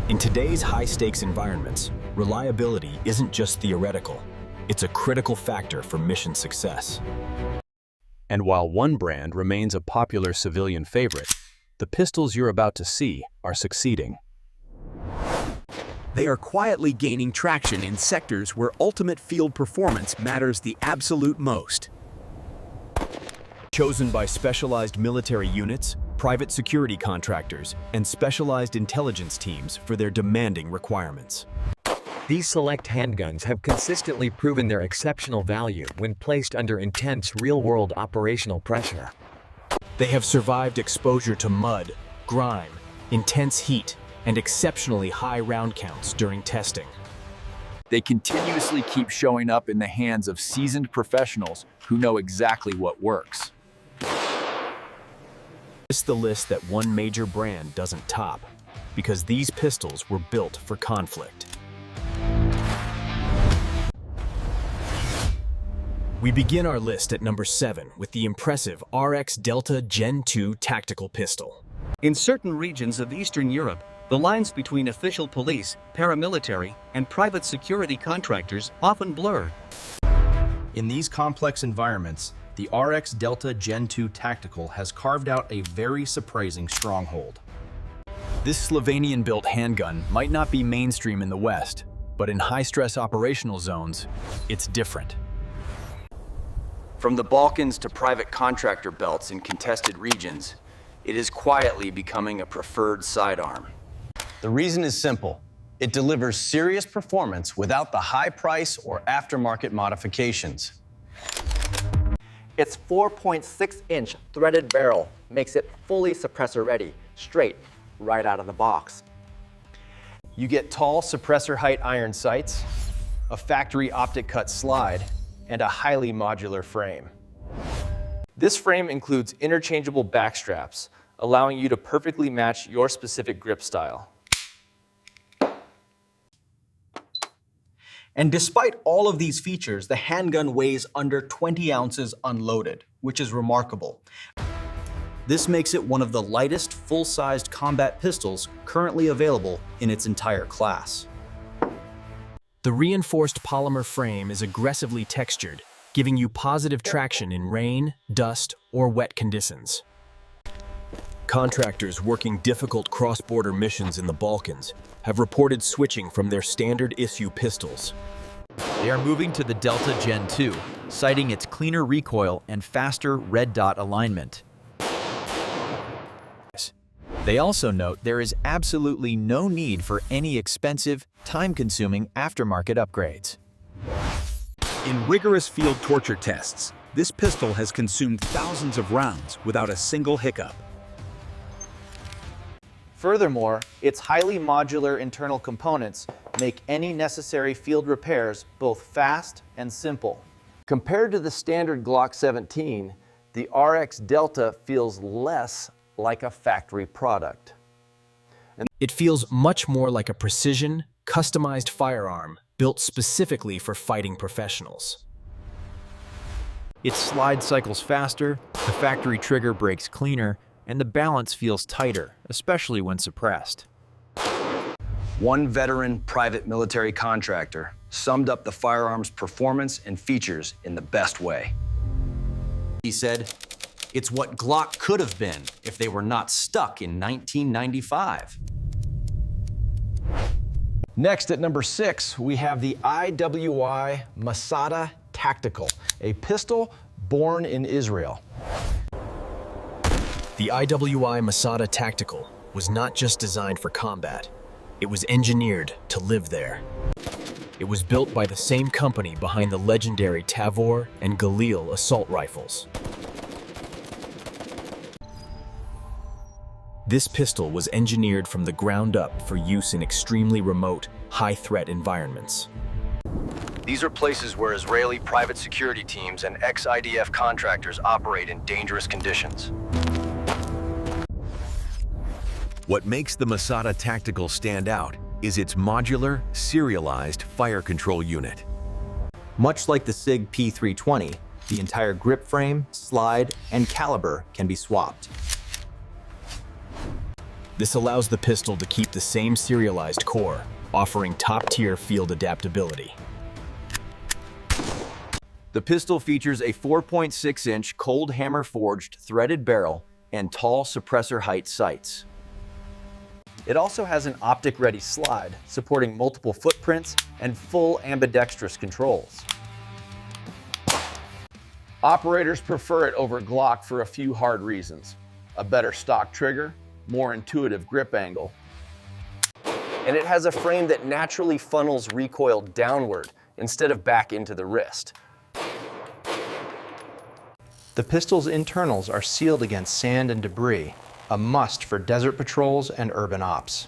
In today's high-stakes environments, reliability isn't just theoretical, it's a critical factor for mission success. And while one brand remains a popular civilian favorite, the pistols you're about to see are succeeding. They are quietly gaining traction in sectors where ultimate field performance matters the absolute most. Chosen by specialized military units, private security contractors, and specialized intelligence teams for their demanding requirements. These select handguns have consistently proven their exceptional value when placed under intense real-world operational pressure. They have survived exposure to mud, grime, intense heat, and exceptionally high round counts during testing. They continuously keep showing up in the hands of seasoned professionals who know exactly what works. It's the list that one major brand doesn't top, because these pistols were built for conflict. We begin our list at number 7 with the impressive RX Delta Gen 2 tactical pistol. In certain regions of Eastern Europe, the lines between official police, paramilitary, and private security contractors often blur. In these complex environments, the RX Delta Gen 2 Tactical has carved out a very surprising stronghold. This Slovenian-built handgun might not be mainstream in the West, but in high-stress operational zones, it's different. From the Balkans to private contractor belts in contested regions, it is quietly becoming a preferred sidearm. The reason is simple. It delivers serious performance without the high price or aftermarket modifications. Its 4.6-inch threaded barrel makes it fully suppressor ready, straight, right out of the box. You get tall suppressor height iron sights, a factory optic cut slide, and a highly modular frame. This frame includes interchangeable back straps, allowing you to perfectly match your specific grip style. And despite all of these features, the handgun weighs under 20 ounces unloaded, which is remarkable. This makes it one of the lightest full-sized combat pistols currently available in its entire class. The reinforced polymer frame is aggressively textured, giving you positive traction in rain, dust, or wet conditions. Contractors working difficult cross-border missions in the Balkans have reported switching from their standard issue pistols. They are moving to the Delta Gen 2, citing its cleaner recoil and faster red dot alignment. They also note there is absolutely no need for any expensive, time-consuming aftermarket upgrades. In rigorous field torture tests, this pistol has consumed thousands of rounds without a single hiccup. Furthermore, its highly modular internal components make any necessary field repairs both fast and simple. Compared to the standard Glock 17, the RX Delta feels less like a factory product. It feels much more like a precision, customized firearm built specifically for fighting professionals. Its slide cycles faster, the factory trigger breaks cleaner, and the balance feels tighter, especially when suppressed. One veteran private military contractor summed up the firearm's performance and features in the best way. He said, "It's what Glock could have been if they were not stuck in 1995. Next, at number 6, we have the IWI Masada Tactical, a pistol born in Israel. The IWI Masada Tactical was not just designed for combat, it was engineered to live there. It was built by the same company behind the legendary Tavor and Galil assault rifles. This pistol was engineered from the ground up for use in extremely remote, high-threat environments. These are places where Israeli private security teams and ex-IDF contractors operate in dangerous conditions. What makes the Masada Tactical stand out is its modular, serialized fire control unit. Much like the SIG P320, the entire grip frame, slide, and caliber can be swapped. This allows the pistol to keep the same serialized core, offering top-tier field adaptability. The pistol features a 4.6-inch cold hammer-forged threaded barrel and tall suppressor height sights. It also has an optic-ready slide, supporting multiple footprints and full ambidextrous controls. Operators prefer it over Glock for a few hard reasons: a better stock trigger, more intuitive grip angle. And it has a frame that naturally funnels recoil downward instead of back into the wrist. The pistol's internals are sealed against sand and debris, a must for desert patrols and urban ops.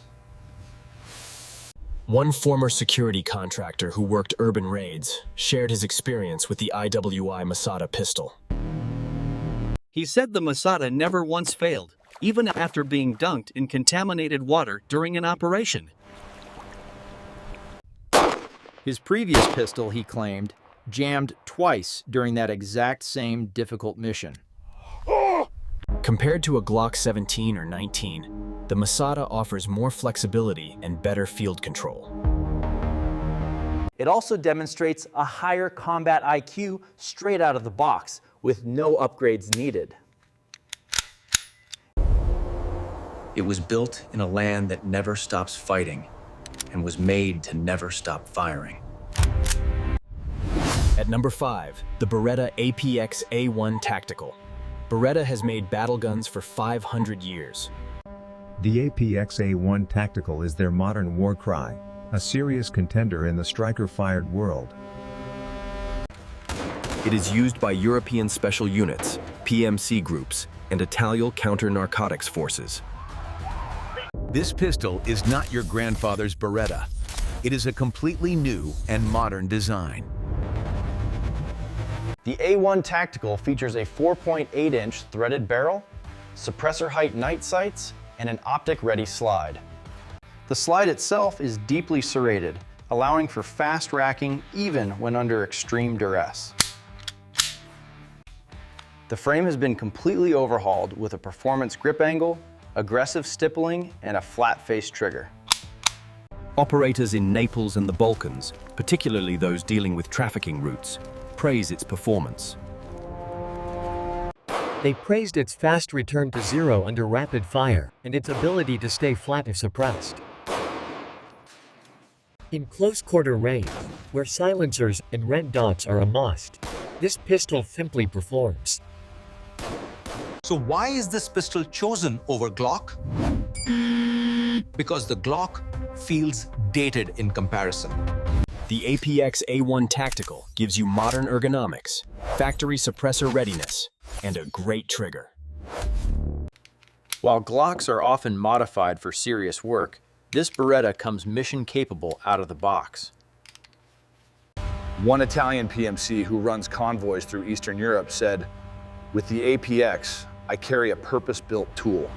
One former security contractor who worked urban raids shared his experience with the IWI Masada pistol. He said the Masada never once failed, even after being dunked in contaminated water during an operation. His previous pistol, he claimed, jammed twice during that exact same difficult mission. Compared to a Glock 17 or 19, the Masada offers more flexibility and better field control. It also demonstrates a higher combat IQ straight out of the box, with no upgrades needed. It was built in a land that never stops fighting and was made to never stop firing. At number 5, the Beretta APX A1 Tactical. Beretta has made battle guns for 500 years. The APX A1 Tactical is their modern war cry, a serious contender in the striker-fired world. It is used by European Special Units, PMC groups, and Italian counter-narcotics forces. This pistol is not your grandfather's Beretta. It is a completely new and modern design. The A1 Tactical features a 4.8-inch threaded barrel, suppressor height night sights, and an optic-ready slide. The slide itself is deeply serrated, allowing for fast racking even when under extreme duress. The frame has been completely overhauled with a performance grip angle, aggressive stippling, and a flat-face trigger. Operators in Naples and the Balkans, particularly those dealing with trafficking routes, praise its performance. They praised its fast return to zero under rapid fire and its ability to stay flat if suppressed. In close-quarter range, where silencers and red dots are a must, this pistol simply performs. So why is this pistol chosen over Glock? Because the Glock feels dated in comparison. The APX A1 Tactical gives you modern ergonomics, factory suppressor readiness, and a great trigger. While Glocks are often modified for serious work, this Beretta comes mission-capable out of the box. One Italian PMC who runs convoys through Eastern Europe said, "With the APX, I carry a purpose-built tool."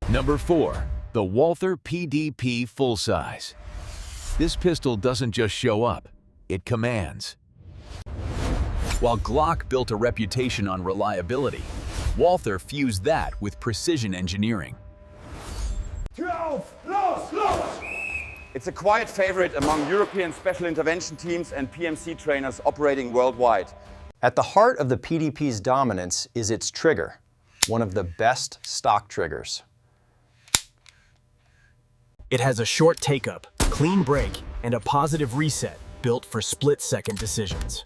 Number 4, the Walther PDP Full Size. This pistol doesn't just show up, it commands. While Glock built a reputation on reliability, Walther fused that with precision engineering. It's a quiet favorite among European special intervention teams and PMC trainers operating worldwide. At the heart of the PDP's dominance is its trigger, one of the best stock triggers. It has a short take-up, clean break, and a positive reset built for split-second decisions.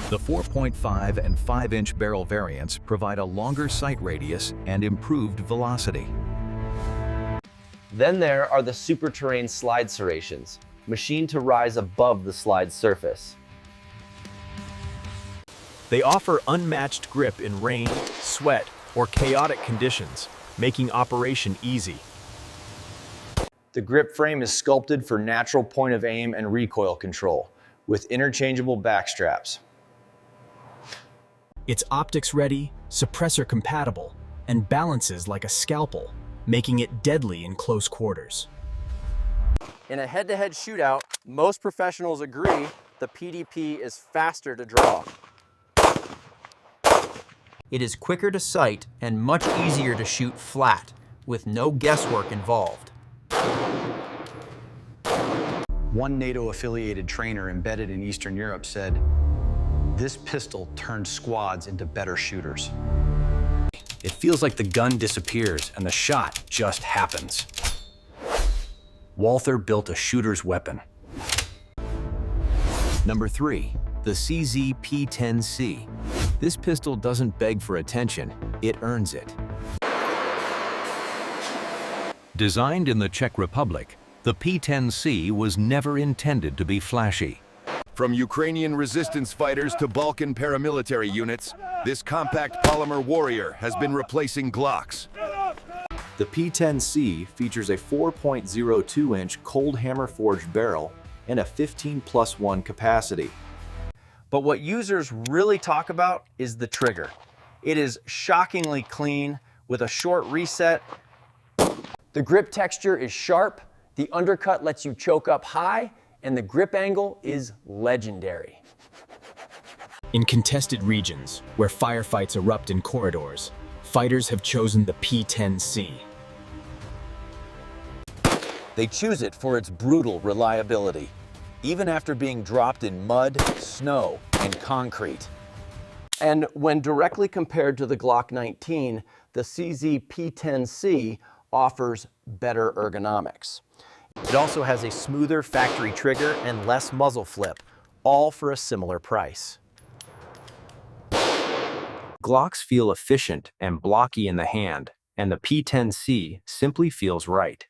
The 4.5 and 5-inch barrel variants provide a longer sight radius and improved velocity. Then there are the super terrain slide serrations, machined to rise above the slide surface. They offer unmatched grip in rain, sweat, or chaotic conditions, making operation easy. The grip frame is sculpted for natural point of aim and recoil control, with interchangeable back straps. It's optics ready, suppressor compatible, and balances like a scalpel, making it deadly in close quarters. In a head-to-head shootout, most professionals agree the PDP is faster to draw. It is quicker to sight and much easier to shoot flat, with no guesswork involved. One NATO-affiliated trainer embedded in Eastern Europe said, "This pistol turned squads into better shooters." It feels like the gun disappears and the shot just happens. Walther built a shooter's weapon. Number 3, the CZ P10C. This pistol doesn't beg for attention, it earns it. Designed in the Czech Republic, the P10C was never intended to be flashy. From Ukrainian resistance fighters to Balkan paramilitary units, this compact polymer warrior has been replacing Glocks. The P10C features a 4.02-inch cold hammer forged barrel and a 15+1 capacity. But what users really talk about is the trigger. It is shockingly clean with a short reset. The grip texture is sharp, the undercut lets you choke up high, and the grip angle is legendary. In contested regions, where firefights erupt in corridors, fighters have chosen the P10C. They choose it for its brutal reliability, even after being dropped in mud, snow, and concrete. And when directly compared to the Glock 19, the CZ P10C offers better ergonomics. It also has a smoother factory trigger and less muzzle flip, all for a similar price. Glocks feel efficient and blocky in the hand, and the P10C simply feels right.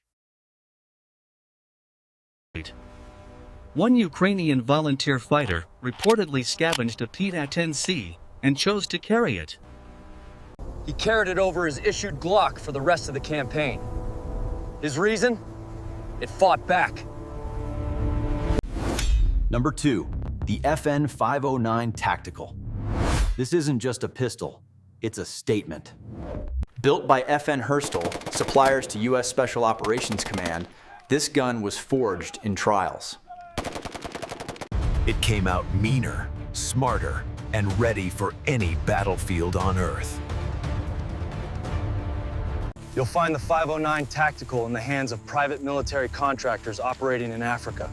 One Ukrainian volunteer fighter reportedly scavenged a P10C and chose to carry it. He carried it over his issued Glock for the rest of the campaign. His reason? It fought back. Number 2, the FN509 Tactical. This isn't just a pistol, it's a statement. Built by FN Herstal, suppliers to U.S. Special Operations Command, this gun was forged in trials. It came out meaner, smarter, and ready for any battlefield on Earth. You'll find the 509 Tactical in the hands of private military contractors operating in Africa.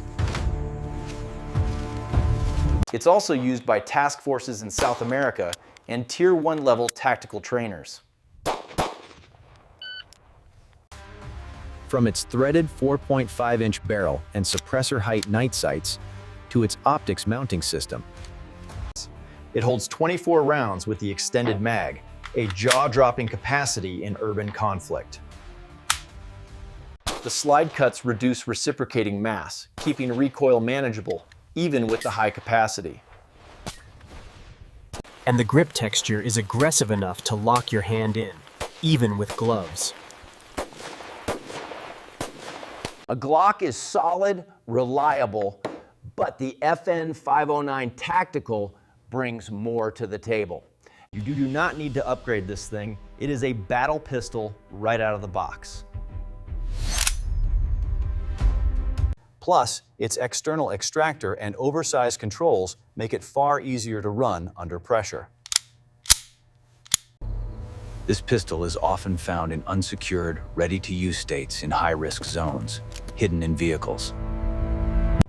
It's also used by task forces in South America and Tier 1 level tactical trainers. From its threaded 4.5-inch barrel and suppressor height night sights to its optics mounting system. It holds 24 rounds with the extended mag, a jaw-dropping capacity in urban conflict. The slide cuts reduce reciprocating mass, keeping recoil manageable, even with the high capacity. And the grip texture is aggressive enough to lock your hand in, even with gloves. A Glock is solid, reliable, but the FN509 Tactical brings more to the table. You do not need to upgrade this thing. It is a battle pistol right out of the box. Plus, its external extractor and oversized controls make it far easier to run under pressure. This pistol is often found in unsecured, ready-to-use states in high-risk zones, hidden in vehicles.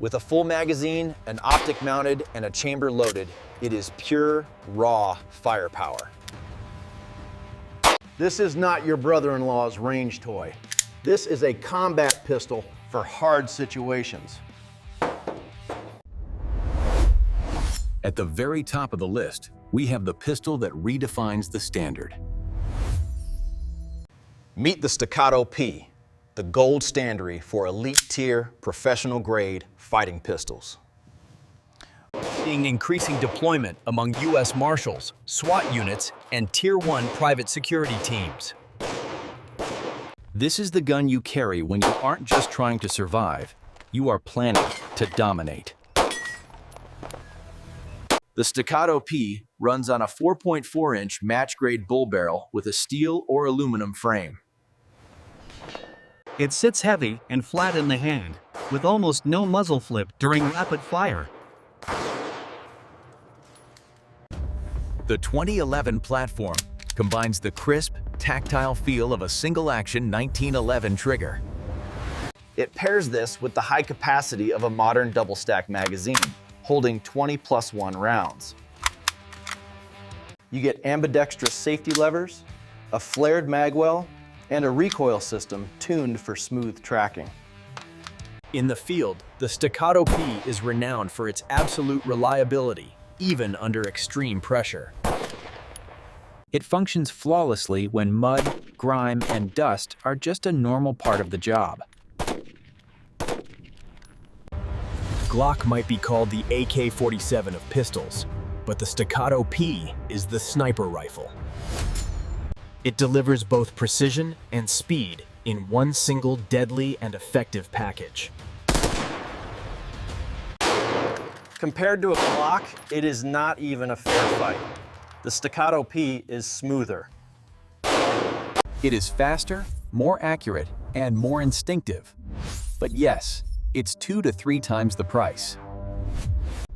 With a full magazine, an optic mounted, and a chamber loaded, it is pure, raw firepower. This is not your brother-in-law's range toy. This is a combat pistol for hard situations. At the very top of the list, we have the pistol that redefines the standard. Meet the Staccato P, the gold standard for elite-tier, professional-grade fighting pistols. Seeing increasing deployment among U.S. Marshals, SWAT units, and Tier 1 private security teams. This is the gun you carry when you aren't just trying to survive, you are planning to dominate. The Staccato P runs on a 4.4-inch match-grade bull barrel with a steel or aluminum frame. It sits heavy and flat in the hand, with almost no muzzle flip during rapid fire. The 2011 platform combines the crisp, tactile feel of a single-action 1911 trigger. It pairs this with the high capacity of a modern double-stack magazine, holding 20+1 rounds. You get ambidextrous safety levers, a flared magwell, and a recoil system tuned for smooth tracking. In the field, the Staccato P is renowned for its absolute reliability, even under extreme pressure. It functions flawlessly when mud, grime, and dust are just a normal part of the job. Glock might be called the AK-47 of pistols, but the Staccato P is the sniper rifle. It delivers both precision and speed in one single deadly and effective package. Compared to a Glock, it is not even a fair fight. The Staccato P is smoother. It is faster, more accurate, and more instinctive. But yes, it's 2 to 3 times the price.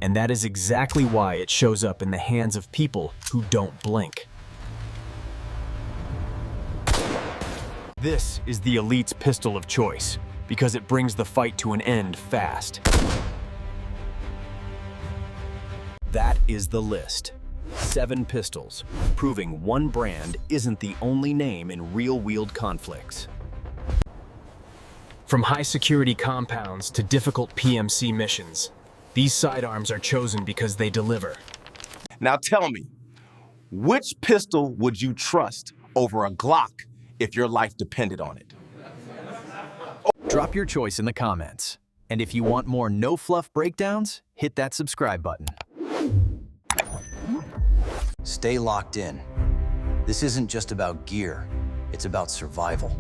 And that is exactly why it shows up in the hands of people who don't blink. This is the elite's pistol of choice, because it brings the fight to an end fast. That is the list. 7 pistols, proving one brand isn't the only name in real-wield conflicts. From high-security compounds to difficult PMC missions, these sidearms are chosen because they deliver. Now tell me, which pistol would you trust over a Glock if your life depended on it? Drop your choice in the comments. And if you want more no-fluff breakdowns, hit that subscribe button. Stay locked in. This isn't just about gear, it's about survival.